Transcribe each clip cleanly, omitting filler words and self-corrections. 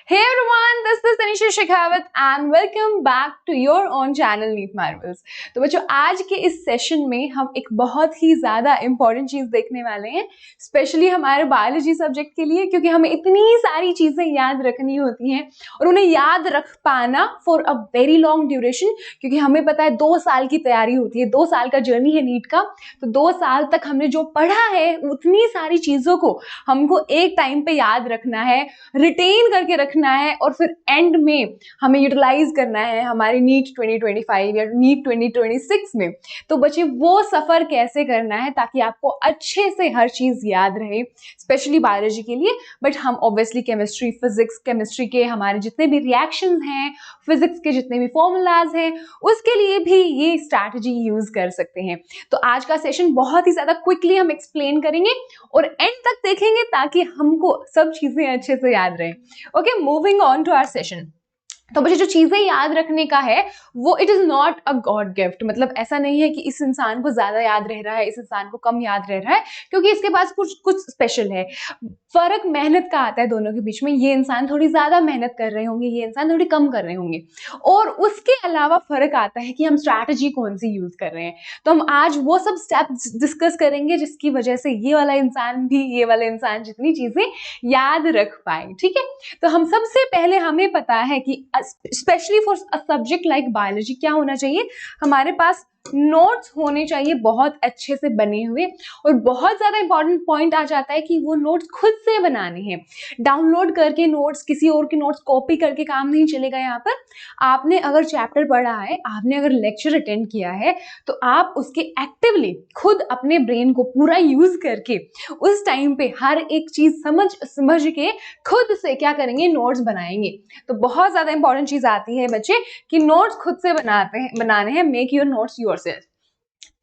Hey everyone, this is Tanisha Shekhawat and welcome back to your own channel Neat Marvels। तो बच्चों आज के इस सेशन में हम एक बहुत ही ज़्यादा इम्पॉर्टेंट चीज़ देखने वाले हैं, स्पेशली हमारे बायोलॉजी सब्जेक्ट के लिए, क्योंकि हमें इतनी सारी चीज़ें याद रखनी होती हैं और उन्हें याद रख पाना for a very long duration, क्योंकि हमें पता है 2 साल की तैयारी होती है, 2 साल का जर्नी है नीट का। तो 2 साल तक हमने जो पढ़ा है उतनी सारी चीज़ों को हमको एक टाइम पे याद रखना है, रिटेन करके रखना है और फिर एंड में हमें यूटिलाइज करना है हमारे नीट 2025 या नीट 2026 में। तो बच्चे वो सफर कैसे करना है ताकि आपको अच्छे से हर चीज याद रहे, स्पेशली बायोलॉजी के लिए। बट हम ऑब्वियसली केमिस्ट्री, फिजिक्स, केमिस्ट्री के हमारे जितने भी रिएक्शंस हैं, फिजिक्स के जितने भी फॉर्मूलाज हैं, उसके लिए भी ये स्ट्रैटेजी यूज कर सकते हैं। तो आज का सेशन बहुत ही ज्यादा क्विकली हम एक्सप्लेन करेंगे और एंड तक देखेंगे ताकि हमको सब चीजें अच्छे से याद रहे। Okay, moving on to our session. तो बच्चे जो चीजें याद रखने का है वो it is not a god gift, मतलब ऐसा नहीं है कि इस इंसान को ज्यादा याद रह रहा है, इस इंसान को कम याद रह रहा है, क्योंकि इसके पास कुछ स्पेशल है। फर्क मेहनत का आता है दोनों के बीच में। ये इंसान थोड़ी ज्यादा मेहनत कर रहे होंगे, ये इंसान थोड़ी कम कर रहे होंगे, और उसके अलावा फर्क आता है कि हम स्ट्रैटेजी कौन सी यूज कर रहे हैं। तो हम आज वो सब स्टेप्स डिस्कस करेंगे जिसकी वजह से ये वाला इंसान भी ये वाला इंसान जितनी चीजें याद रख पाए। ठीक है, तो हम सबसे पहले हमें पता है कि specially for a subject like biology क्या होना चाहिए, हमारे पास नोट्स होने चाहिए बहुत अच्छे से बने हुए। और बहुत ज्यादा इंपॉर्टेंट पॉइंट आ जाता है कि वो नोट्स खुद से बनाने हैं। डाउनलोड करके नोट्स, किसी और की नोट्स कॉपी करके काम नहीं चलेगा। यहाँ पर आपने अगर चैप्टर पढ़ा है, आपने अगर लेक्चर अटेंड किया है, तो आप उसके एक्टिवली खुद अपने ब्रेन को पूरा यूज करके उस टाइम पे हर एक चीज समझ के खुद से क्या करेंगे, नोट्स बनाएंगे। तो बहुत ज्यादा इंपॉर्टेंट चीज आती है बच्चे कि नोट्स खुद से बनाने हैं। Make your notes yourself.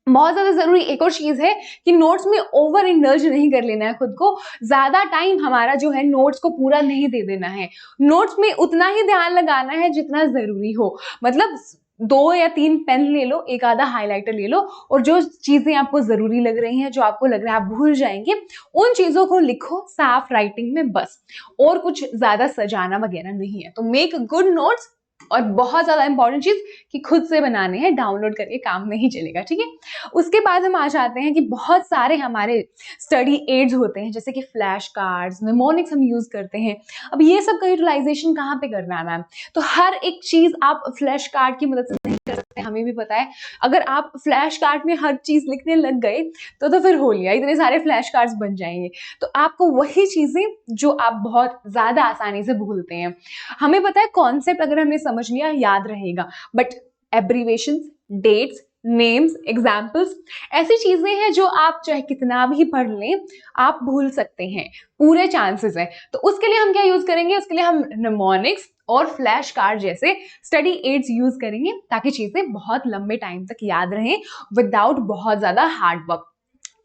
बहुत ज्यादा जरूरी एक और चीज है कि नोट्स में ओवर इंडल्ज नहीं कर लेना है खुद को। ज्यादा टाइम हमारा जो है नोट्स को पूरा नहीं दे देना है। नोट्स में उतना ही ध्यान लगाना है जितना जरूरी हो। मतलब 2 या 3 पेन ले लो, एक आधा हाइलाइटर ले लो, और जो चीजें आपको जरूरी लग रही हैं, जो आपको लग रहा है आप भूल जाएंगे, उन चीजों को लिखो साफ राइटिंग में बस, और कुछ ज्यादा सजाना वगैरह नहीं है। तो मेक गुड नोट्स। और बहुत ज्यादा इंपॉर्टेंट चीज कि खुद से बनाने हैं, डाउनलोड करके काम नहीं चलेगा। ठीक है, उसके बाद हम आ जाते हैं कि बहुत सारे हमारे स्टडी एड्स होते हैं, जैसे कि फ्लैश कार्ड्स, निमोनिक्स हम यूज करते हैं। अब ये सब का यूटिलाइजेशन कहाँ पे करना है मैम? तो हर एक चीज आप फ्लैश कार्ड की मदद से नहीं कर सकते, हमें भी पता है। अगर आप फ्लैश कार्ड में हर चीज लिखने लग गए तो फिर हो लिया, इतने सारे फ्लैश कार्ड्स बन जाएंगे। तो आपको वही चीजें जो आप बहुत ज्यादा आसानी से भूलते हैं, हमें पता है कॉन्सेप्ट अगर हमने समझ लिया याद रहेगा, but abbreviations, dates, names, examples ऐसी चीजें हैं जो आप चाहे कितना भी पढ़ लें आप भूल सकते हैं, पूरे चांसेस हैं। तो उसके लिए हम क्या यूज करेंगे? उसके लिए हम निमोनिक्स और फ्लैश कार्ड जैसे स्टडी एड्स यूज करेंगे ताकि चीजें बहुत लंबे टाइम तक याद रहें विदाउट बहुत ज्यादा हार्ड वर्क।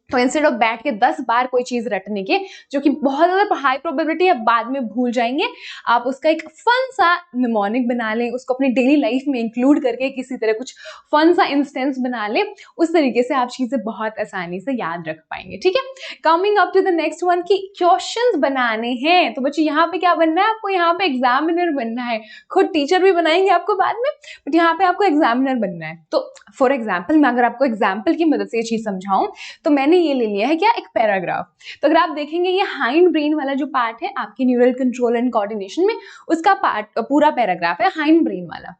तो इंस्टेड ऑफ बैठ के 10 बार कोई चीज रटने के, जो कि बहुत ज्यादा हाई प्रोबेबिलिटी है बाद में भूल जाएंगे, आप उसका एक फन सा निमोनिक बना लें, उसको अपनी डेली लाइफ में इंक्लूड करके किसी तरह कुछ फन सा इंस्टेंस बना लें। उस तरीके से आप चीजें बहुत आसानी से याद रख पाएंगे। ठीक है, coming up to the next one कि क्वेश्चंस बनाने हैं। तो बच्चे यहाँ पे क्या बनना है आपको? यहाँ पे एग्जामिनर बनना है। खुद टीचर भी बनाएंगे आपको बाद में, बट यहाँ पे आपको एग्जामिनर बनना है। तो फॉर एग्जाम्पल, मैं अगर आपको एग्जाम्पल की मदद से ये चीज समझाऊं, तो मैंने ये ले लिया है क्या, एक पैराग्राफ। तो अगर आप देखेंगे ये हाइंड ब्रेन वाला जो पार्ट है आपके न्यूरल कंट्रोल एंड कोऑर्डिनेशन में, उसका पार्ट पूरा पैराग्राफ है हाइंड ब्रेन वाला।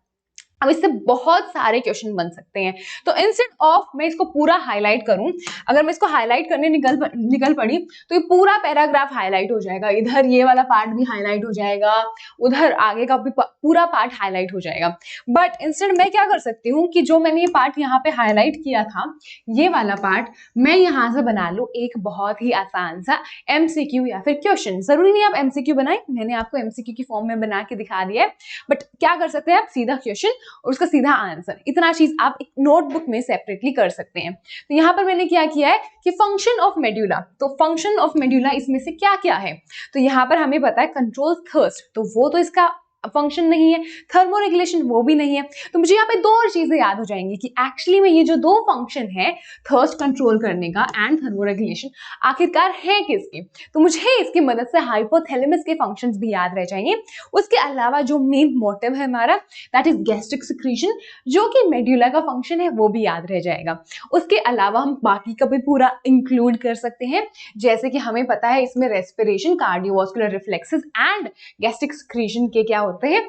अब इससे बहुत सारे क्वेश्चन बन सकते हैं। तो इंस्टेड ऑफ मैं इसको पूरा हाईलाइट करूं, अगर मैं इसको हाईलाइट करने निकल पड़ी तो ये पूरा पैराग्राफ हाईलाइट हो जाएगा, इधर ये वाला पार्ट भी हाईलाइट हो जाएगा, उधर आगे का भी पूरा पार्ट हाईलाइट हो जाएगा। बट इंस्टेड मैं क्या कर सकती हूँ कि जो मैंने ये पार्ट यहाँ पे हाईलाइट किया था, ये वाला पार्ट मैं यहाँ से बना लूँ एक बहुत ही आसान सा MCQ या फिर क्वेश्चन। जरूरी नहीं आप MCQ बनाए, मैंने आपको MCQ की फॉर्म में बना के दिखा दिया है, बट क्या कर सकते हैं आप, सीधा क्वेश्चन और उसका सीधा आंसर, इतना चीज आप एक नोटबुक में सेपरेटली कर सकते हैं। तो यहाँ पर मैंने क्या किया है कि फंक्शन ऑफ मेड्यूला, तो फंक्शन ऑफ मेड्यूला इसमें से क्या क्या है? तो यहाँ पर हमें पता है कंट्रोल थर्स्ट, तो वो तो इसका फंक्शन नहीं है, थर्मो रेगुलेशन वो भी नहीं है। तो मुझे यहाँ पे दो और चीजें याद हो जाएंगी कि एक्चुअली में ये जो दो फंक्शन है थर्स्ट कंट्रोल करने का एंड थर्मो रेगुलेशन आखिरकार है किसके। तो मुझे इसकी मदद से हाइपोथैलेमस के फंक्शंस भी याद रह जाएंगे। उसके अलावा जो मेन मोटिव है हमारा दैट इज गैस्ट्रिक सिक्रीशन, जो कि मेड्यूला का फंक्शन है, वो भी याद रह जाएगा। उसके अलावा हम बाकी का भी पूरा इंक्लूड कर सकते हैं, जैसे कि हमें पता है इसमें respiration, cardiovascular reflexes and gastric secretion के क्या होते हैं,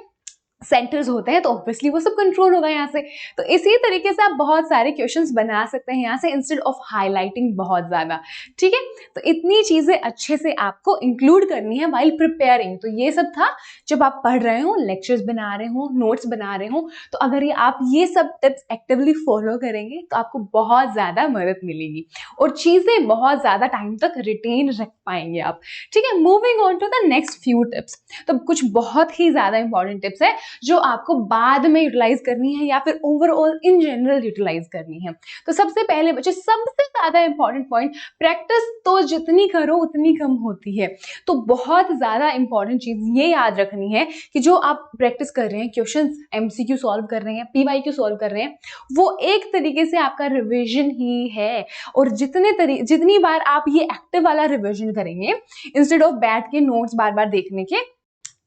सेंटर्स होते हैं, तो ऑब्वियसली वो सब कंट्रोल होगा यहाँ से। तो इसी तरीके से आप बहुत सारे क्वेश्चंस बना सकते हैं यहाँ से इंस्टेड ऑफ हाईलाइटिंग बहुत ज्यादा। ठीक है, तो इतनी चीजें अच्छे से आपको इंक्लूड करनी है व्हाइल प्रिपेयरिंग। तो ये सब था जब आप पढ़ रहे हो, लेक्चर्स बना रहे हो, नोट्स बना रहे हो, तो अगर ये आप ये सब टिप्स एक्टिवली फॉलो करेंगे तो आपको बहुत ज्यादा मदद मिलेगी और चीजें बहुत ज्यादा टाइम तक रिटेन रख पाएंगे आप। ठीक है, moving on to the next few tips. तो कुछ बहुत ही ज्यादा इंपॉर्टेंट टिप्स है जो आपको बाद में यूटिलाइज करनी है या फिर ओवरऑल इन जनरल यूटिलाइज करनी है। तो सबसे पहले बच्चे, सबसे ज्यादा इंपॉर्टेंट पॉइंट, प्रैक्टिस तो जितनी करो उतनी कम होती है। तो बहुत ज्यादा इंपॉर्टेंट चीज ये याद रखनी है कि जो आप प्रैक्टिस कर रहे हैं, क्वेश्चंस एमसीक्यू सॉल्व कर रहे हैं, पीवाईक्यू सॉल्व कर रहे हैं, वो एक तरीके से आपका रिविजन ही है। और जितनी बार आप ये एक्टिव वाला रिविजन करेंगे इंस्टेड ऑफ बैठ के नोट्स बार बार देखने के,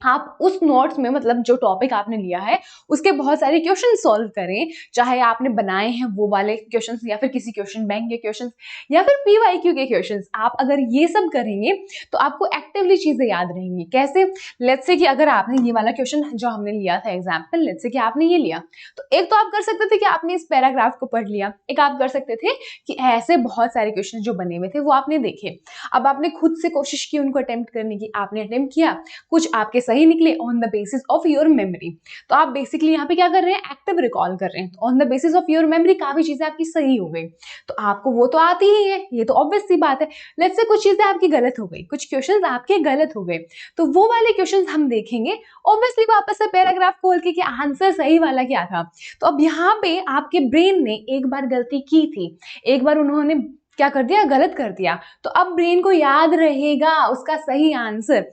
आप उस नोट्स में मतलब जो टॉपिक आपने लिया है उसके बहुत सारे क्वेश्चन सॉल्व करें, चाहे आपने बनाए हैं वो वाले क्वेश्चंस या फिर किसी क्वेश्चन बैंक के क्वेश्चंस या फिर पीवाईक्यू के क्वेश्चंस। आप अगर ये सब करेंगे तो आपको एक्टिवली चीजें याद रहेंगी। कैसे? लेट्स से कि अगर आपने ये वाला क्वेश्चन जो हमने लिया था एग्जाम्पल, लेट्स से कि आपने ये लिया, तो एक तो आप कर सकते थे कि आपने इस पैराग्राफ को पढ़ लिया, एक आप कर सकते थे कि ऐसे बहुत सारे क्वेश्चन जो बने हुए थे वो आपने देखे, अब आपने खुद से कोशिश की उनको अटेम्प्ट करने की, आपने अटेम्प्ट किया, कुछ आपके सही निकले on the basis of your memory. तो आप बेसिकली यहाँ पे क्या कर रहे हैं, एक्टिव रिकॉल कर रहे हैं। तो on the basis of your memory काफी चीजें आपकी सही हो गई, तो आपको वो तो आती ही है, ये तो ऑब्वियस सी बात है। लेट्स से कुछ चीजें आपकी गलत हो गई, कुछ क्वेश्चंस आपके गलत हो गए, तो वो वाले क्वेश्चंस हम देखेंगे ऑब्वियसली वापस से पैराग्राफ खोल के कि आंसर सही वाला क्या था। तो अब यहाँ पे आपके ब्रेन ने एक बार गलती की थी, एक बार उन्होंने क्या कर दिया, गलत कर दिया, तो अब ब्रेन को याद रहेगा उसका सही answer.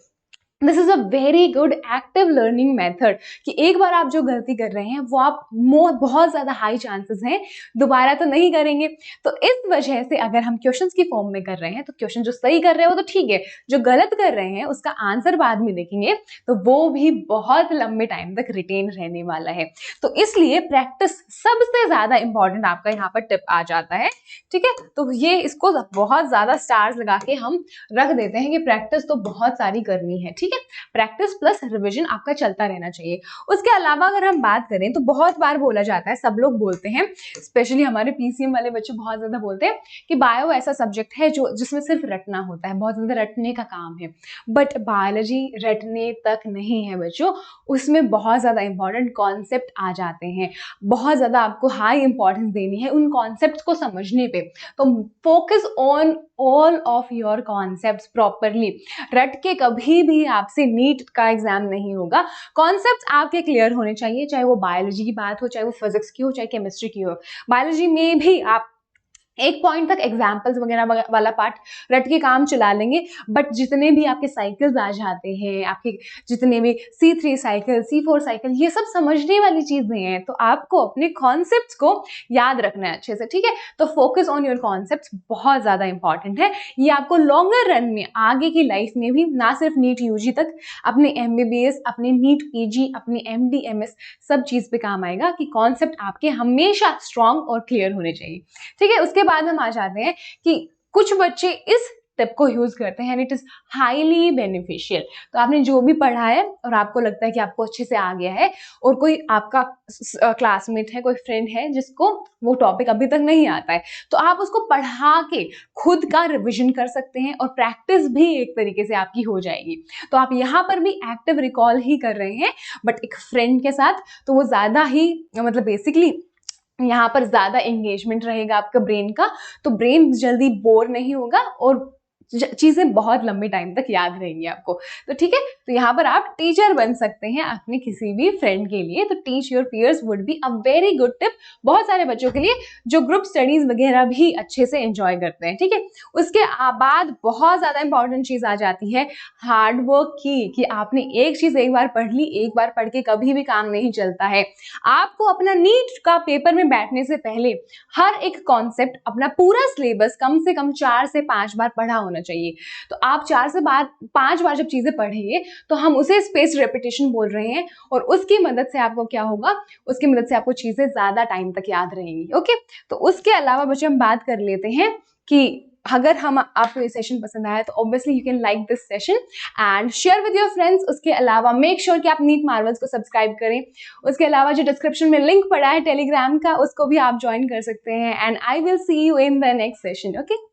This is a very good active learning method कि एक बार आप जो गलती कर रहे हैं वो आप बहुत ज्यादा हाई चांसेस हैं दोबारा तो नहीं करेंगे। तो इस वजह से अगर हम क्वेश्चंस की फॉर्म में कर रहे हैं तो क्वेश्चन जो सही कर रहे हैं वो तो ठीक है, जो गलत कर रहे हैं उसका आंसर बाद में देखेंगे तो वो भी बहुत लंबे टाइम तक रिटेन रहने वाला है। तो इसलिए प्रैक्टिस सबसे ज्यादा इंपॉर्टेंट आपका यहाँ पर टिप आ जाता है। ठीक है, तो ये इसको बहुत ज्यादा स्टार्स लगा के हम रख देते हैं कि प्रैक्टिस तो बहुत सारी करनी है। ठीक है, प्रैक्टिस प्लस रिवीजन आपका चलता रहना चाहिए। उसके अलावा अगर हम बात करें तो बहुत बार बोला जाता है, सब लोग बोलते हैं, स्पेशली हमारे पीसीएम वाले बच्चे बहुत ज्यादा बोलते हैं कि बायो ऐसा सब्जेक्ट है जो जिसमें सिर्फ रटना होता है, बहुत ज्यादा रटने का काम है। बट बायोलॉजी रटने तक नहीं है बच्चों, उसमें बहुत ज्यादा इंपॉर्टेंट कॉन्सेप्ट आ जाते हैं, बहुत ज्यादा आपको हाई इंपॉर्टेंस देनी है उन कॉन्सेप्ट को समझने पे। तो focus on all of your concepts properly. रट के कभी भी आपसे नीट का एग्जाम नहीं होगा, कॉन्सेप्ट्स आपके क्लियर होने चाहिए, चाहे वो बायोलॉजी की बात हो, चाहे वो फिजिक्स की हो, चाहे केमिस्ट्री की हो। बायोलॉजी में भी आप एक पॉइंट तक एग्जाम्पल्स वगैरह वाला पार्ट रट के काम चला लेंगे, बट जितने भी आपके साइकिल्स आ जाते हैं, आपके जितने भी C3 साइकिल, C4 साइकिल, ये सब समझने वाली चीजें हैं, तो आपको अपने कॉन्सेप्ट्स को याद रखना है अच्छे से। ठीक है, तो फोकस ऑन योर कॉन्सेप्ट्स बहुत ज्यादा इंपॉर्टेंट है। ये आपको लॉन्गर रन में आगे की लाइफ में भी, ना सिर्फ नीट यूजी तक, अपने MBBS, अपने नीट PG, अपने MD MS सब चीज पे काम आएगा कि कॉन्सेप्ट आपके हमेशा स्ट्रॉन्ग और क्लियर होने चाहिए। ठीक है, उसके बाद हम आ जाते हैं कि कुछ बच्चे इस टिप को यूज करते हैं, इट इज हाईली बेनिफिशियल। तो आपने जो भी पढ़ा है और आपको लगता है कि आपको अच्छे से आ गया है, और कोई आपका क्लासमेट है, कोई फ्रेंड है जिसको वो टॉपिक अभी तक नहीं आता है, तो आप उसको पढ़ा के खुद का रिविजन कर सकते हैं और प्रैक्टिस भी एक तरीके से आपकी हो जाएगी। तो आप यहाँ पर भी एक्टिव रिकॉल ही कर रहे हैं, बट एक फ्रेंड के साथ, तो वो ज्यादा ही मतलब बेसिकली यहाँ पर ज्यादा एंगेजमेंट रहेगा आपका ब्रेन का, तो ब्रेन जल्दी बोर नहीं होगा और चीजें बहुत लंबे टाइम तक याद रहेंगी आपको। तो ठीक है, तो यहाँ पर आप टीचर बन सकते हैं अपने किसी भी फ्रेंड के लिए। तो teach your peers would be a very good tip बहुत सारे बच्चों के लिए जो ग्रुप स्टडीज वगैरह भी अच्छे से एंजॉय करते हैं। ठीक है, उसके बाद बहुत ज्यादा इंपॉर्टेंट चीज आ जाती है हार्ड वर्क की, कि आपने एक चीज एक बार पढ़ ली, एक बार पढ़ के कभी भी काम नहीं चलता है। आपको अपना नीट का पेपर में बैठने से पहले हर एक कॉन्सेप्ट, अपना पूरा सिलेबस कम से कम 4 से 5 बार पढ़ा होना चाहिए। तो आप 4 से 5 बार जब चीजें पढ़ेंगे तो हम उसे स्पेस रेपिटेशन बोल रहे हैं, और उसकी मदद से आपको क्या होगा, उसकी मदद से आपको चीजें ज्यादा टाइम तक याद रहेंगी। ओके, तो उसके अलावा बच्चे हम बात कर लेते हैं कि अगर हम आपको ये सेशन पसंद आया तो obviously you can like this session and share with your friends. उसके अलावा मेक श्योर कि आप नीट मार्वल्स को सब्सक्राइब करें। उसके अलावा जो डिस्क्रिप्शन में लिंक पड़ा है टेलीग्राम का, उसको भी आप ज्वाइन कर सकते हैं। And I will see you in the next session. Okay.